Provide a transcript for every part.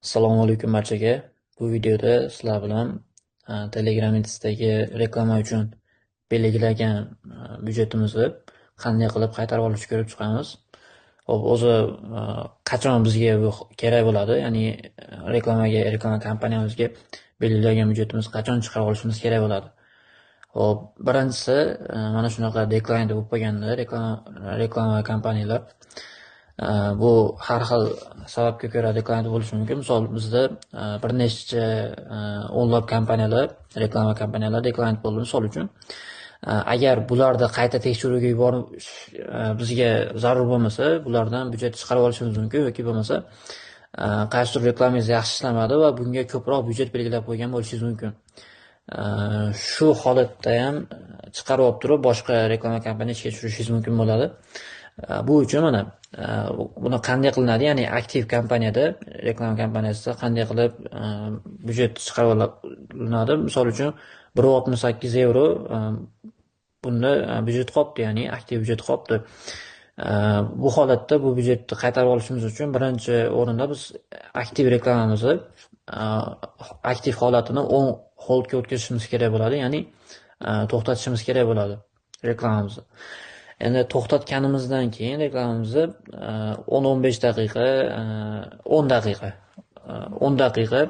Assalomu alaykum barchaga. Bu videoda sizlar bilan Telegram Insta'dagi reklama uchun belgilagan byudjetimizni qanday qilib qaytarib olishni ko'rib chiqamiz. Hop, o'zi qachon bizga bu kerak bo'ladi? Ya'ni reklama kompaniyamizga belgilagan byudjetimizni qachon chiqarib olishimiz kerak bo'ladi? Hop, birinchisi mana shunaqa decline bo'lib qolganda reklama kompaniyalar bu har xil sababga ko'ra deklarant bo'lishi mumkin. Misol bizda bir nechta o'nlab reklama kompaniyalar deklarant bo'ldi. Misol uchun agar bularda qayta tekshiruvga yuborib bizga zarur bo'lmasa, bulardan byudjet chiqarib olishimiz mumkin yoki bo'lmasa qaysidir reklamangiz yaxshi ishlamadi va bunga ko'proq byudjet belgilab qo'ygan bo'lishingiz mumkin. Shu holatda ham chiqarib olib turib boshqa reklama kompaniyasiga tushirishingiz mumkin bo'ladi. Bu uchun mana buni qanday qilinadi? Ya'ni aktiv kompaniyada, reklama kompaniyasida qanday qilib byudjet chiqarib olinadi? Misol uchun 1.68 euro bunda byudjet qolibdi, ya'ni aktiv byudjet qolibdi. Bu holatda bu byudjetni qaytarib olishimiz uchun birinchi o'rinda biz aktiv reklamamizni aktiv holatini holdga o'tkazishimiz kerak bo'ladi, ya'ni to'xtatishimiz kerak bo'ladi reklamamizni. Endi to'xtatganimizdan keyin reklamamizni 10-15 daqiqa, 10 daqiqa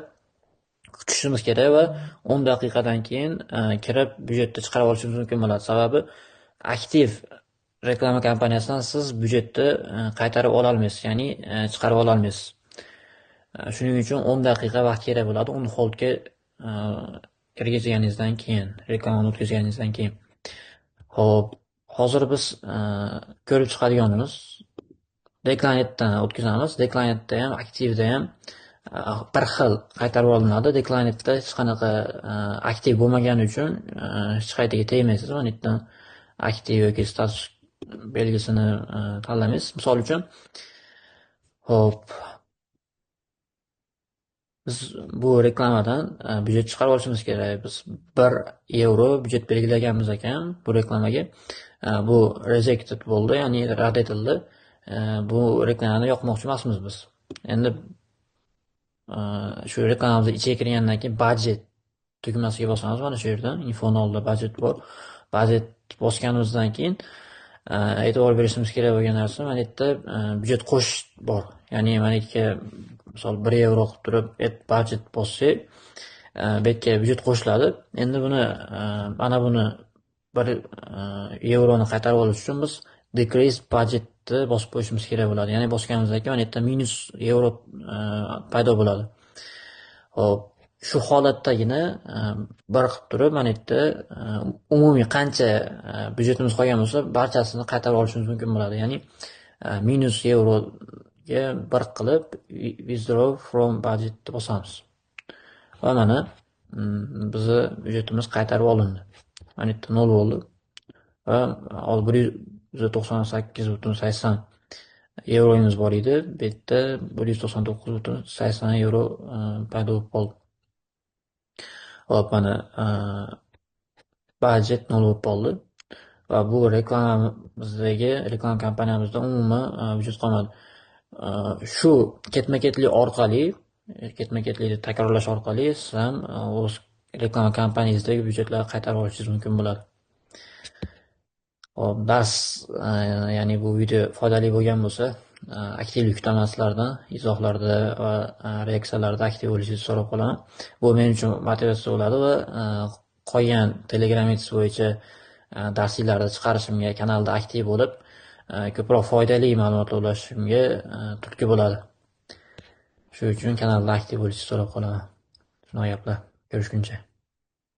kutishimiz kerak va 10 daqiqadan keyin kirib byudjetni chiqarib olishimiz mumkin bo'ladi. Sababi aktiv reklama kompaniyasidan siz byudjetni qaytarib ola olmaysiz, ya'ni chiqarib ola olmaysiz. Shuning uchun 10 daqiqa vaqt kerak bo'ladi. Uni holdga kirgizganingizdan keyin, reklamani o'tkazganingizdan keyin. Xo'p, hozir biz ko'rib chiqadiganimiz deklanetdan o'tkazamiz. Deklanetda ham, aktivda ham bir xil qaytarib olinadi. Deklanetda hech qanaqa aktiv bo'lmagani uchun hech qayerga tegmaysiz. Mana bu yerdan aktiv yoki status belgisini tanlamaysiz. Misol uchun, hop, biz bu reklamadan byudjet chiqarib olishimiz kerak. Biz 1 euro byudjet belgilaganmiz ekan bu reklamaga. Bu rejected bo'ldi, ya'ni rad etildi. Bu reklamani yoqmoqchi emasmiz biz. Endi shu reklamamizni ichiga kirgandan keyin budget tugmasiga bosamiz. Mana shu yerda infoni oldida budget bor. Budget bosganimizdan keyin e'tibor berishimiz kerak bo'lgan narsa, mana bu yerda byudjet qo'shish bor. Ya'ni mana yerga misol 1 euro qilib turib budget bossak, bu yerga byudjet qo'shiladi. Endi mana buni 1 euroni qaytarib olish uchun biz decrease budgetni bosib qo'yishimiz kerak bo'ladi. Ya'ni bosganimizdan keyin mana yerda minus euro paydo bo'ladi. Hop, shu holatdagina bir qilib turib mana yerda umumiy qancha byudjetimiz qolgan bo'lsa, barchasini qaytarib olishimiz mumkin bo'ladi. Ya'ni minus euroga bir qilib withdraw from budget deb bosamiz. Va mana bizni byudjetimiz qaytarib olindi. Mana yerda 0 bo'ldi va 198.80 euromiz bor edi. Bu yerda 199.80 euro paydo bo'lib qoldi. Hop, mana budjet 0 bo'lib qoldi va bu reklama kompaniyamizda umuman byudjet qolmadi. Shu ketma-ketlikni takrorlash orqali siz ham o'z reklama kompaniyangizdagi byudjetlarni qaytarib olishingiz mumkin bo'ladi. Hop, dars ya'ni bu video foydali bo'lgan bo'lsa, aktivlik kutaman sizlardan, izohlarda va reaksiyalarda aktiv bo'lishingizni so'rab qolaman. Bu men uchun motivatsiya bo'ladi va qolgan Telegram bo'yicha darsliklarni chiqarishimga, kanalda aktiv bo'lib, ko'proq foydali ma'lumotlar ulashishimga turtki bo'ladi. Shuning uchun kanalda aktiv bo'lishingizni so'rab qolaman. Shunaqa gaplar. Ko'rishguncha.